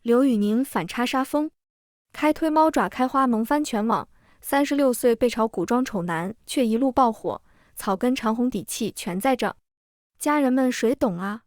劉宇寧反差殺瘋，開推貓爪開花萌翻全網，36歲被嘲古裝醜男，卻一路爆火，草根長紅底氣全在這。家人們誰懂啊？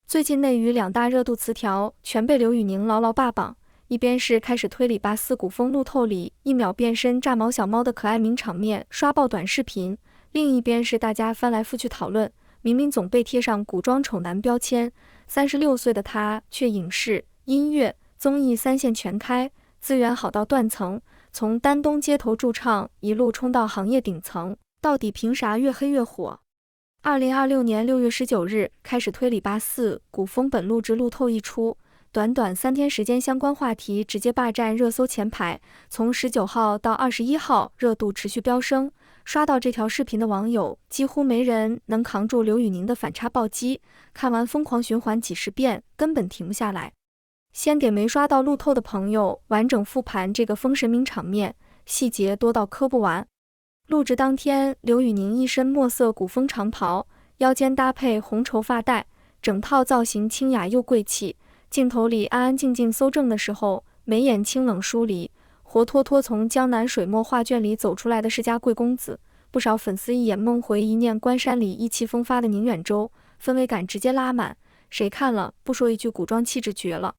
最近內娛兩大熱度詞條全被劉宇寧牢牢霸榜，一邊是開始推理拔絲古風路透裡一秒變身炸毛小貓的可愛名場面刷爆短視頻，另一邊是大家翻來覆去討論，明明總被貼上古裝醜男標籤，36歲的他卻影視、音樂、綜藝三線全開，資源好到斷層，從丹東街頭駐唱一路衝到行業頂層，到底憑啥越黑越火？2026年6月19日開始推理拔絲古風本錄制路透一出，短短3天時間，相關話題直接霸占熱搜前排，從19號到21號熱度持續飆升。刷到這條視頻的網友幾乎沒人能扛住劉宇寧的反差暴擊，看完瘋狂循環幾十遍，根本停不下來。先給沒刷到路透的朋友完整復盤這個封神名場面，細節多到磕不完。錄制當天，劉宇寧一身墨色古風長袍，腰間搭配紅綢髮帶，整套造型清雅又貴氣。鏡頭裡安安靜靜搜證的時候，眉眼清冷疏離，活脫脫從江南水墨畫卷裡走出來的世家貴公子。不少粉絲一眼夢回一念關山裡意氣風發的寧遠舟，氛圍感直接拉滿，誰看了不說一句古裝氣質絕了？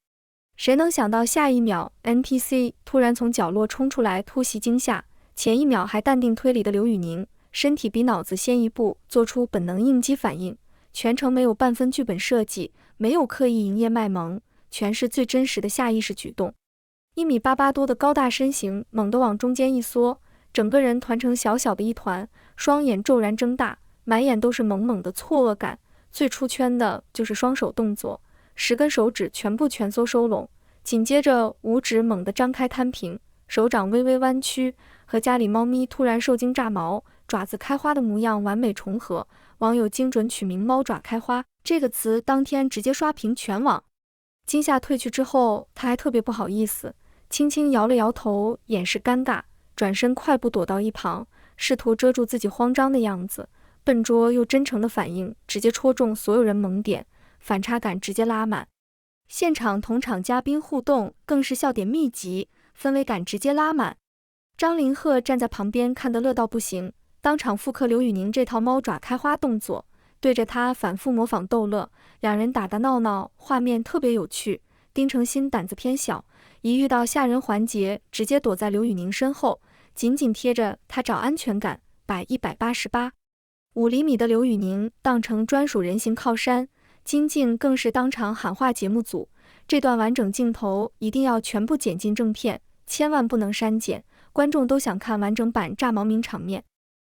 誰能想到下一秒 NPC 突然從角落衝出來突襲驚嚇，前一秒還淡定推理的劉宇寧，身體比腦子先一步做出本能應激反應，全程沒有半分劇本設計，沒有刻意營業賣萌，全是最真實的下意識舉動。1.88米多的高大身形猛地往中間一縮，整個人團成小小的一團，雙眼驟然睜大，滿眼都是猛猛的錯愕感。最出圈的就是雙手動作，10根手指全部蜷縮收攏，緊接着五指猛地張開攤平，手掌微微彎曲，和家裡貓咪突然受驚炸毛、爪子開花的模樣完美重合。網友精準取名貓爪開花這個詞，當天直接刷屏全網。驚嚇退去之後，他還特別不好意思，輕輕搖了搖頭掩飾尷尬，轉身快步躲到一旁，試圖遮住自己慌張的樣子。笨拙又真誠的反應直接戳中所有人萌點，反差感直接拉滿。現場同場嘉賓互動更是笑點密集，氛圍感直接拉滿。張凌赫站在旁邊看得樂到不行，當場複刻劉宇寧這套貓爪開花動作，對着他反覆模仿逗樂，兩人打打鬧鬧，畫面特別有趣。丁程鑫膽子偏小，一遇到嚇人環節，直接躲在劉宇寧身後，緊緊貼着他找安全感，擺188.5厘米的劉宇寧當成專屬人形靠山，金靖更是當場喊話節目組，這段完整鏡頭一定要全部剪進正片，千萬不能刪減，觀眾都想看完整版炸毛名場面。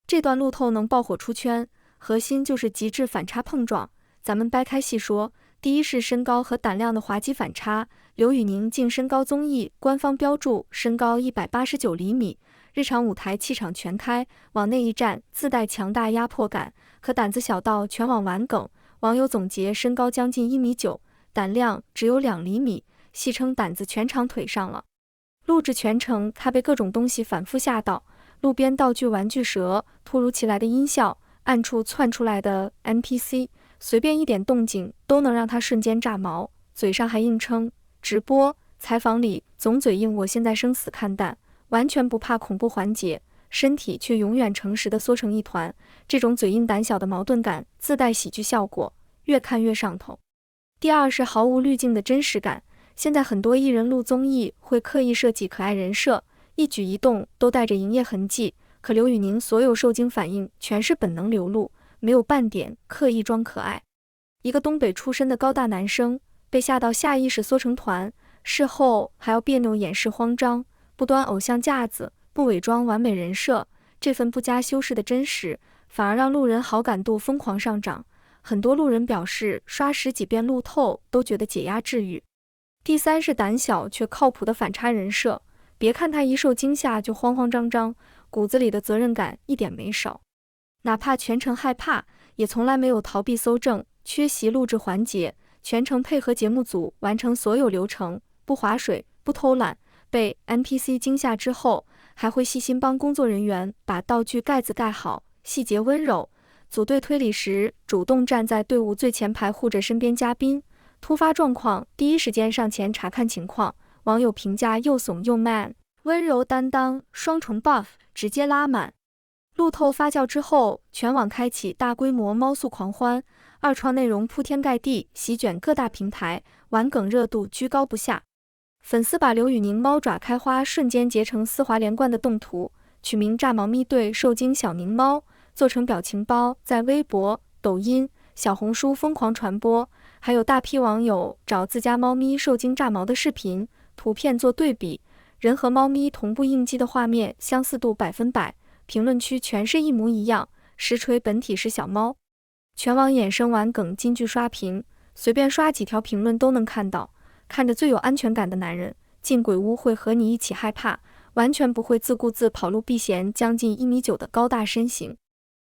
這段路透能爆火出圈，核心就是極致反差碰撞。咱們掰開細說，第一是身高和膽量的滑稽反差。劉宇寧進身高綜藝官方標注身高189厘米，日常舞台氣場全開，往內一站自帶強大壓迫感，可膽子小到全網玩梗。網友總結身高將近1.9米，膽量只有2厘米，戲稱膽子全長腿上了。錄制全程他被各種東西反覆嚇到，路邊道具玩具蛇，突如其來的音效，暗處竄出來的 NPC， 隨便一點動靜都能讓他瞬間炸毛，嘴上還硬撐直播採訪裡總嘴硬我現在生死看淡，完全不怕恐怖環節，身體卻永遠誠實地縮成一團。這種嘴硬膽小的矛盾感自帶喜劇效果，越看越上頭。第二是毫無濾鏡的真實感。現在很多藝人錄綜藝會刻意設計可愛人設，一舉一動都帶着營業痕跡，可劉宇寧所有受驚反應全是本能流露，沒有半點刻意裝可愛。一個東北出身的高大男生被嚇到下意識縮成團，事後還要彆扭掩飾慌張，不端偶像架子，不偽裝完美人設，這份不加修飾的真實反而讓路人好感度瘋狂上漲。很多路人表示刷10幾遍路透都覺得解壓治癒。第三是膽小卻靠譜的反差人設，別看他一受驚嚇就慌慌張張，骨子裡的責任感一點沒少，哪怕全程害怕，也從來沒有逃避搜證、缺席錄制環節，全程配合節目組完成所有流程，不划水、不偷懶。被 NPC 驚嚇之後，還會細心幫工作人員把道具蓋子蓋好，細節溫柔。組隊推理時，主動站在隊伍最前排護着身邊嘉賓。突發狀況，第一時間上前查看情況。網友評價又慫又 man， 溫柔擔當，雙重 buff， 直接拉滿。路透發酵之後，全網開啟大規模貓速狂歡，二創內容鋪天蓋地，席捲各大平台，玩梗熱度居高不下。粉絲把劉宇寧貓爪開花瞬間截成絲滑連貫的動圖，取名“炸貓咪對受驚小寧貓”，做成表情包，在微博、抖音、小紅書瘋狂傳播，還有大批網友找自家貓咪受驚炸毛的視頻、圖片做對比，人和貓咪同步應激的畫面相似度100%，評論區全是一模一樣，實錘本體是小貓。全網衍生玩梗金句刷屏，隨便刷幾條評論都能看到。看着最有安全感的男人，進鬼屋會和你一起害怕，完全不會自顧自跑路避嫌，將近1.9米的高大身形，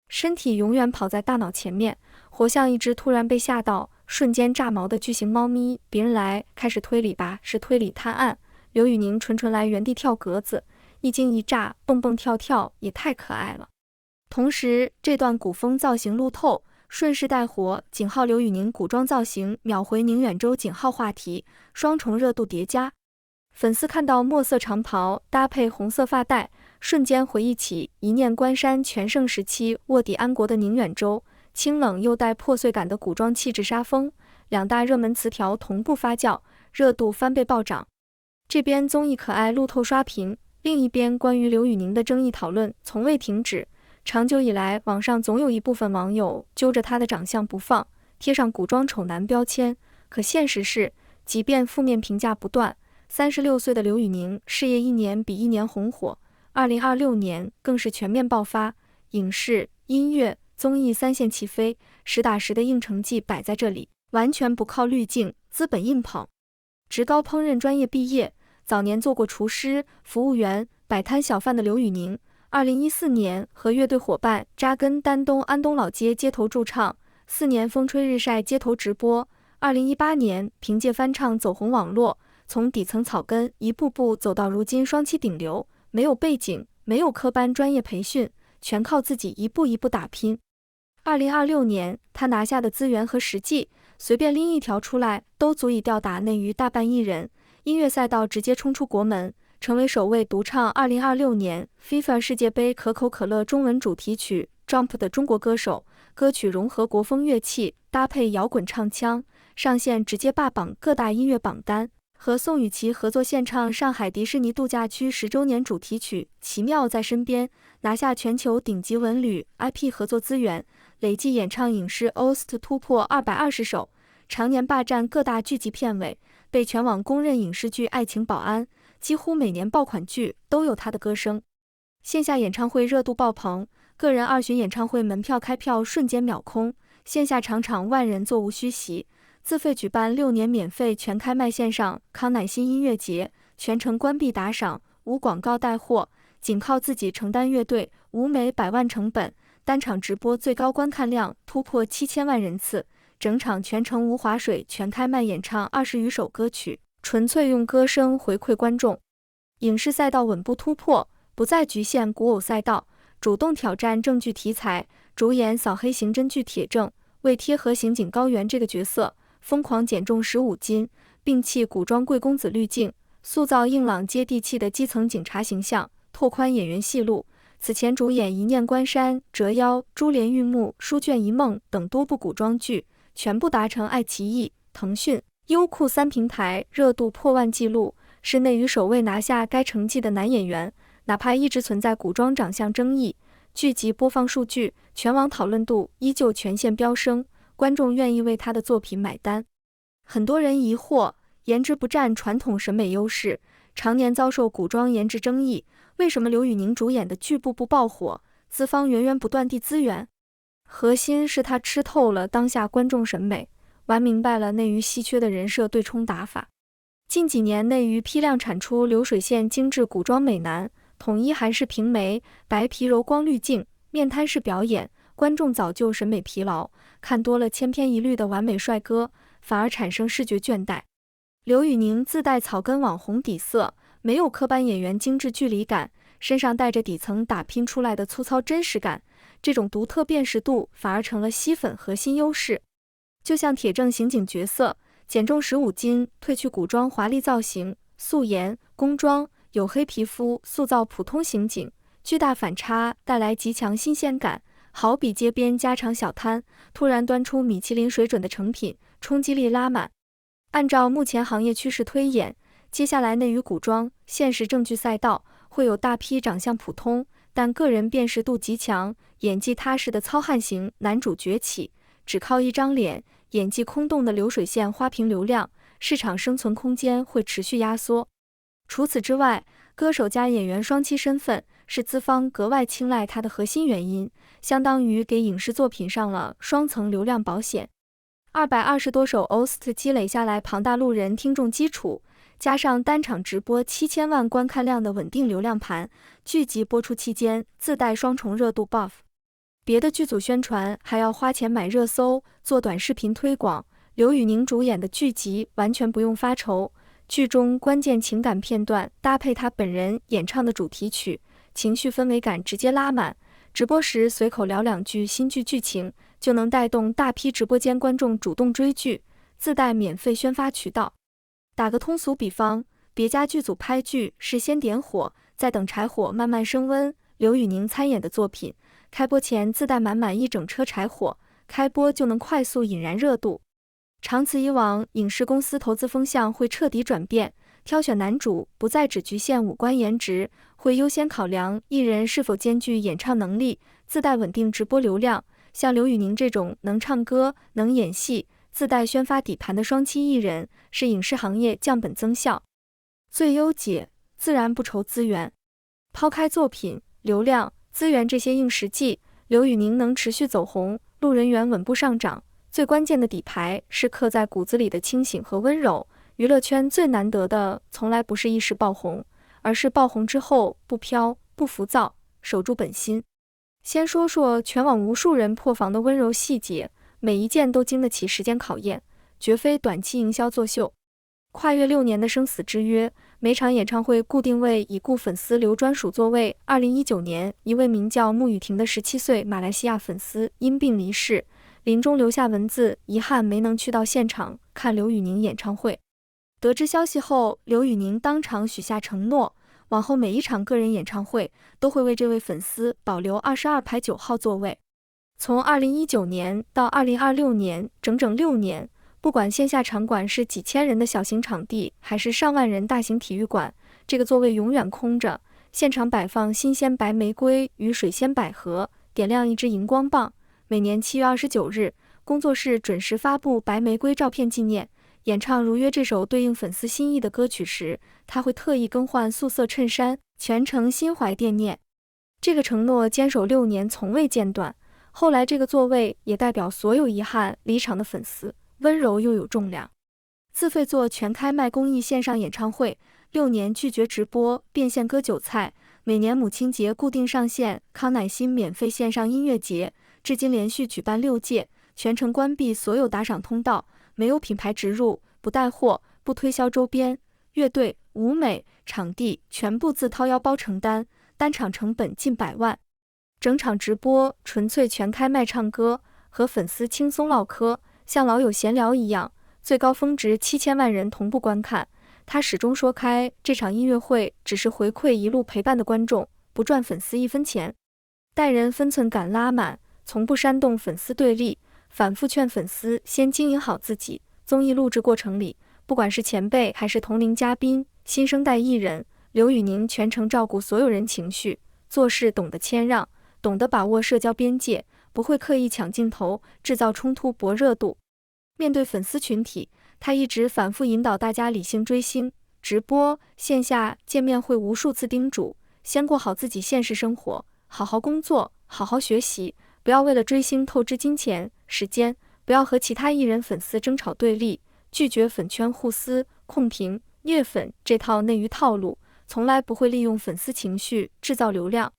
身體永遠跑在大腦前面，活像一隻突然被嚇到瞬間炸毛的巨型貓咪。別人來開始推理吧，是推理探案。劉宇寧純來原地跳格子，一驚一乍，蹦蹦跳跳，也太可愛了。同時，這段古風造型路透，順勢帶火，井號劉宇寧古裝造型秒回寧遠舟井號話題，雙重熱度疊加。粉絲看到墨色長袍搭配紅色髮帶，瞬間回憶起一念關山全盛時期臥底安國的寧遠舟，清冷又帶破碎感的古裝氣質殺風，兩大熱門詞條同步發酵，熱度翻倍暴漲。這邊綜藝可愛路透刷屏，另一邊關於劉宇寧的爭議討論從未停止。長久以來，網上總有一部分網友揪着他的長相不放，貼上古裝醜男標籤。可現實是，即便負面評價不斷，36歲的劉宇寧事業一年比一年紅火，2026年更是全面爆發，影視、音樂、綜藝三線齊飛，實打實的硬成績擺在這裡，完全不靠濾鏡，資本硬捧。職高烹飪專業畢業，早年做過廚師、服務員、擺攤小販的劉宇寧，2014年和樂隊夥伴扎根丹東安東老街街頭駐唱，4年風吹日曬街頭直播，2018年憑借翻唱走紅網絡，從底層草根一步步走到如今雙棲頂流，沒有背景，沒有科班專業培訓，全靠自己一步一步打拼。2026年他拿下的資源和實際，隨便拎一條出來都足以吊打內娛大半藝人，音樂賽道直接衝出國門，成為首位獨唱2026年 FIFA 世界盃可口可樂中文主題曲 Jump 的中國歌手。歌曲融合國風樂器，搭配搖滾唱腔，上線直接霸榜各大音樂榜單。和宋雨琦合作獻唱上海迪士尼度假區10周年主題曲《奇妙在身邊》，拿下全球頂級文旅 IP 合作資源，累計演唱影視 OST 突破220首，常年霸佔各大劇集片尾，被全網公認影視劇愛情保安，幾乎每年爆款劇都有他的歌聲。線下演唱會熱度爆棚，個人2巡演唱會門票開票瞬間秒空，線下場場萬人座無虛席。自費舉辦6年免費全開賣線上康乃馨音樂節，全程關閉打賞，無廣告帶貨，僅靠自己承擔樂隊、舞美100萬成本，單場直播最高觀看量突破7000萬人次，整場全程無划水全開賣演唱20餘首歌曲，純粹用歌聲回饋觀眾。影視賽道穩步突破，不再局限古偶賽道，主動挑戰正劇題材，主演掃黑刑偵劇《鐵證》，為貼合刑警高原這個角色，瘋狂減重15斤，摒棄古裝貴公子濾鏡，塑造硬朗接地氣的基層警察形象，拓寬演員戲路。此前主演《一念關山》《折腰》《珠簾玉幕》《書卷一夢》等多部古裝劇，全部達成愛奇藝、騰訊、優酷3平台熱度破萬紀錄，是內娛首位拿下該成績的男演員。哪怕一直存在古裝長相爭議，劇集播放數據、全網討論度依舊全線飆升。觀眾願意為他的作品買單。很多人疑惑，顏值不占傳統審美優勢，常年遭受古裝顏值爭議，為什麼劉宇寧主演的劇步步爆火，資方源源不斷遞資源？核心是他吃透了當下觀眾審美，玩明白了內娛稀缺的人設對沖打法。近幾年內娛批量產出流水線精緻古裝美男，統一韓式平眉、白皮柔光濾鏡、面癱式表演，觀眾早就審美疲勞，看多了千篇一律的完美帥哥，反而產生視覺倦怠。劉宇寧自帶草根網紅底色，沒有科班演員精緻距離感，身上帶着底層打拼出來的粗糙真實感，這種獨特辨識度反而成了吸粉核心優勢。就像鐵證刑警角色，減重15斤，褪去古裝華麗造型，素顏、工裝、黝黑皮膚塑造普通刑警，巨大反差帶來極強新鮮感，好比街邊家常小攤突然端出米其林水準的成品，衝擊力拉滿。按照目前行業趨勢推演，接下來內娛古裝、現實正劇賽道會有大批長相普通但個人辨識度極強、演技踏實的糙漢型男主崛起，只靠一張臉，演技空洞的流水線花瓶流量，市場生存空間會持續壓縮。除此之外，歌手加演員雙棲身份是資方格外青睞他的核心原因，相當於給影視作品上了雙層流量保險。220多首 OST 積累下來龐大路人聽眾基礎，加上單場直播7000萬觀看量的穩定流量盤，劇集播出期間自帶雙重熱度 buff。別的劇組宣傳還要花錢買熱搜，做短視頻推廣。劉宇寧主演的劇集完全不用發愁，劇中關鍵情感片段搭配他本人演唱的主題曲，情緒氛圍感直接拉滿。直播時隨口聊兩句新劇劇情，就能帶動大批直播間觀眾主動追劇，自帶免費宣發渠道。打個通俗比方，別家劇組拍劇是先點火，再等柴火慢慢升溫。劉宇寧參演的作品，開播前自帶滿滿一整車柴火，開播就能快速引燃熱度。長此以往，影視公司投資風向會徹底轉變，挑選男主不再只局限五官顏值，會優先考量藝人是否兼具演唱能力，自帶穩定直播流量。像劉宇寧這種能唱歌、能演戲、自帶宣發底盤的雙棲藝人，是影視行業降本增效最優解，自然不愁資源。拋開作品、流量、資源這些硬實際，劉宇寧能持續走紅，路人緣穩步上漲。最關鍵的底牌是刻在骨子裡的清醒和溫柔。娛樂圈最難得的，從來不是一時爆紅，而是爆紅之後不飄、不浮躁，守住本心。先說說全網無數人破防的溫柔細節，每一件都經得起時間考驗，絕非短期營銷作秀。跨越6年的生死之約，每場演唱會固定為已故粉絲留專屬座位。2019年，一位名叫穆雨婷的17歲馬來西亞粉絲因病離世，臨終留下文字，遺憾沒能去到現場看劉宇寧演唱會。得知消息後，劉宇寧當場許下承諾，往後每一場個人演唱會都會為這位粉絲保留22排9號座位。從2019年到2026年，整整6年，不管線下場館是幾千人的小型場地，還是上萬人大型體育館，這個座位永遠空着。現場擺放新鮮白玫瑰與水仙百合，點亮一支熒光棒。每年7月29日，工作室準時發布白玫瑰照片紀念。演唱如約這首對應粉絲心意的歌曲時，他會特意更換素色襯衫，全程心懷惦念。這個承諾堅守6年，從未間斷。後來這個座位也代表所有遺憾離場的粉絲，溫柔又有重量。自費做全開麥公益線上演唱會，6年拒絕直播，變現割韭菜。每年母親節固定上線康乃馨免費線上音樂節，至今連續舉辦6屆，全程關閉所有打賞通道。沒有品牌植入，不帶貨，不推銷周邊，樂隊、舞美、場地全部自掏腰包承擔，單場成本近100萬。整場直播純粹全開麥唱歌，和粉絲輕鬆嘮嗑，像老友閒聊一樣，最高峰值7000萬人同步觀看。他始終說開，這場音樂會只是回饋一路陪伴的觀眾，不賺粉絲1分錢。待人分寸感拉滿，從不煽動粉絲對立，反覆勸粉絲先經營好自己。綜藝錄製過程裡，不管是前輩還是同齡嘉賓、新生代藝人，劉宇寧全程照顧所有人情緒，做事懂得謙讓，懂得把握社交邊界，不會刻意搶鏡頭、製造衝突博熱度。面對粉絲群體，他一直反覆引導大家理性追星。直播、線下見面會無數次叮囑，先過好自己現實生活，好好工作，好好學習。不要為了追星透支金錢、時間，不要和其他藝人粉絲爭吵對立，拒絕粉圈互撕、控評、虐粉這套內娛套路，從來不會利用粉絲情緒製造流量。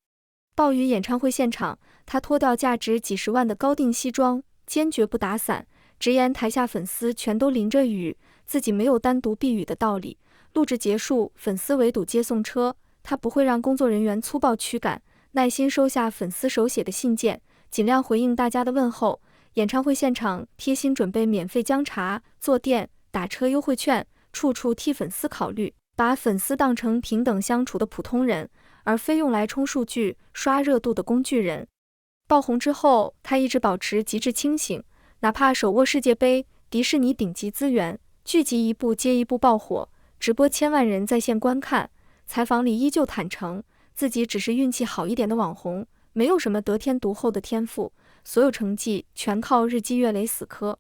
鮑魚演唱會現場，他脫掉價值幾十萬的高定西裝，堅決不打傘，直言台下粉絲全都淋着雨，自己沒有單獨避雨的道理。錄製結束，粉絲圍堵接送車，他不會讓工作人員粗暴驅趕，耐心收下粉絲手寫的信件，盡量回應大家的問候。演唱會現場貼心準備免費薑茶、坐墊、打車優惠券，處處替粉絲考慮，把粉絲當成平等相處的普通人，而非用來衝數據、刷熱度的工具人。爆紅之後，他一直保持極致清醒，哪怕手握世界盃、迪士尼頂級資源，劇集一部接一部爆火，直播千萬人在線觀看，採訪裡依舊坦誠自己只是運氣好一點的網紅，沒有什麼得天獨厚的天賦，所有成績全靠日積月累死磕。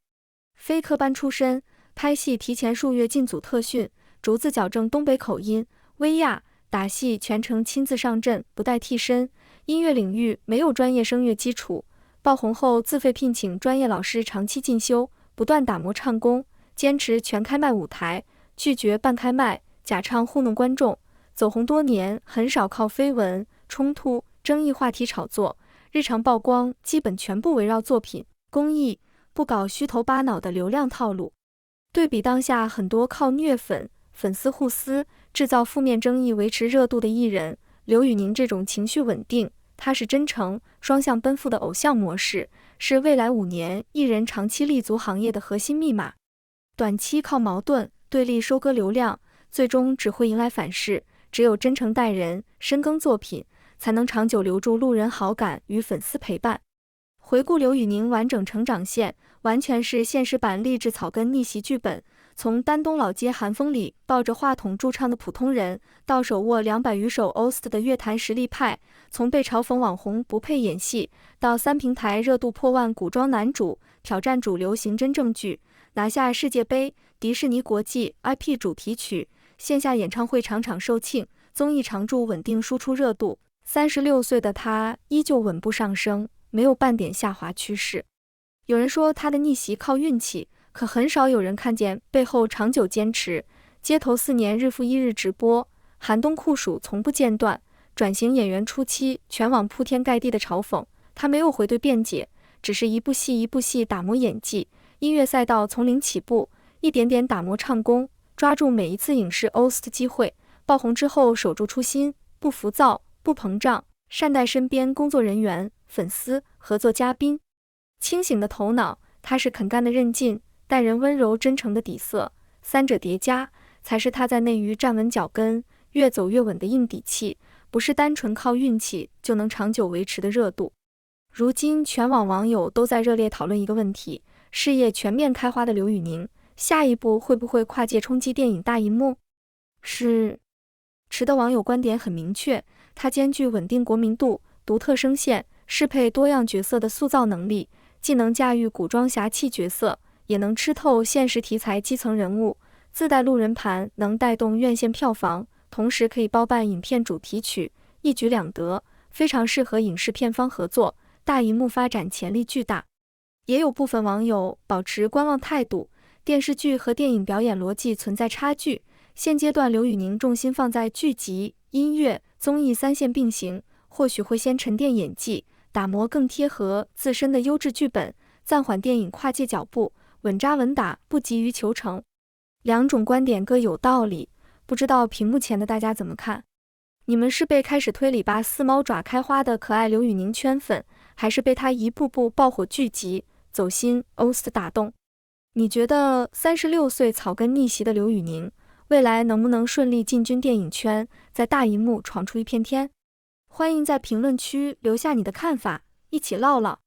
非科班出身，拍戲提前數月進組特訓，逐字矯正東北口音，威亞打戲全程親自上陣，不帶替身。音樂領域沒有專業聲樂基礎，爆紅後自費聘請專業老師長期進修，不斷打磨唱功，堅持全開麥舞台，拒絕半開麥，假唱糊弄觀眾。走紅多年，很少靠緋聞、衝突、爭議話題炒作，日常曝光基本全部圍繞作品、公益，不搞虛頭巴腦的流量套路。對比當下很多靠虐粉、粉絲互撕、製造負面爭議維持熱度的藝人，劉宇寧這種情緒穩定、踏實真誠、雙向奔赴的偶像模式，是未來5年藝人長期立足行業的核心密碼。短期靠矛盾、對立收割流量，最終只會迎來反噬。只有真誠待人、深耕作品，才能長久留住路人好感與粉絲陪伴。回顧劉宇寧完整成長線，完全是現實版勵志草根逆襲劇本。從丹東老街寒風裡抱着話筒駐唱的普通人，到手握200餘首 OST 的樂壇實力派；從被嘲諷網紅不配演戲，到3平台熱度破萬古裝男主挑戰主流刑偵正劇，拿下世界盃、迪士尼國際 IP 主題曲。線下演唱會場場售罄，綜藝常駐穩定輸出熱度。36歲的他依舊穩步上升，沒有半點下滑趨勢。有人說他的逆襲靠運氣，可很少有人看見背後長久堅持。街頭4年日復一日直播，寒冬酷暑從不間斷。轉型演員初期，全網鋪天蓋地的嘲諷，他沒有回對辯解，只是一部戲一部戲打磨演技。音樂賽道從零起步，一點點打磨唱功。抓住每一次影視 OST 機會，爆紅之後守住初心，不浮躁，不膨脹，善待身邊工作人員、粉絲、合作嘉賓。清醒的頭腦，踏實肯幹的韌勁，待人溫柔真誠的底色，三者疊加，才是他在內娛站穩腳跟、越走越穩的硬底氣，不是單純靠運氣就能長久維持的熱度。如今全網網友都在熱烈討論一個問題：事業全面開花的劉宇寧，下一步會不會跨界衝擊電影大銀幕？是。持的網友觀點很明確，他兼具穩定國民度、獨特聲線、適配多樣角色的塑造能力，既能駕馭古裝俠氣角色，也能吃透現實題材基層人物，自帶路人盤，能帶動院線票房，同時可以包辦影片主題曲，一舉兩得，非常適合影視片方合作，大銀幕發展潛力巨大。也有部分網友保持觀望態度，電視劇和電影表演邏輯存在差距，現階段劉宇寧重心放在劇集、音樂、綜藝3線並行，或許會先沉澱演技，打磨更貼合自身的優質劇本，暫緩電影跨界腳步，穩紮穩打，不急於求成。兩種觀點各有道理，不知道屏幕前的大家怎麼看？你們是被開始推理吧4貓爪開花的可愛劉宇寧圈粉，還是被他一步步爆火劇集、走心 OST 打動？你覺得36歲草根逆襲的劉宇寧，未來能不能順利進軍電影圈，在大銀幕闖出一片天？歡迎在評論區留下你的看法，一起嘮嘮。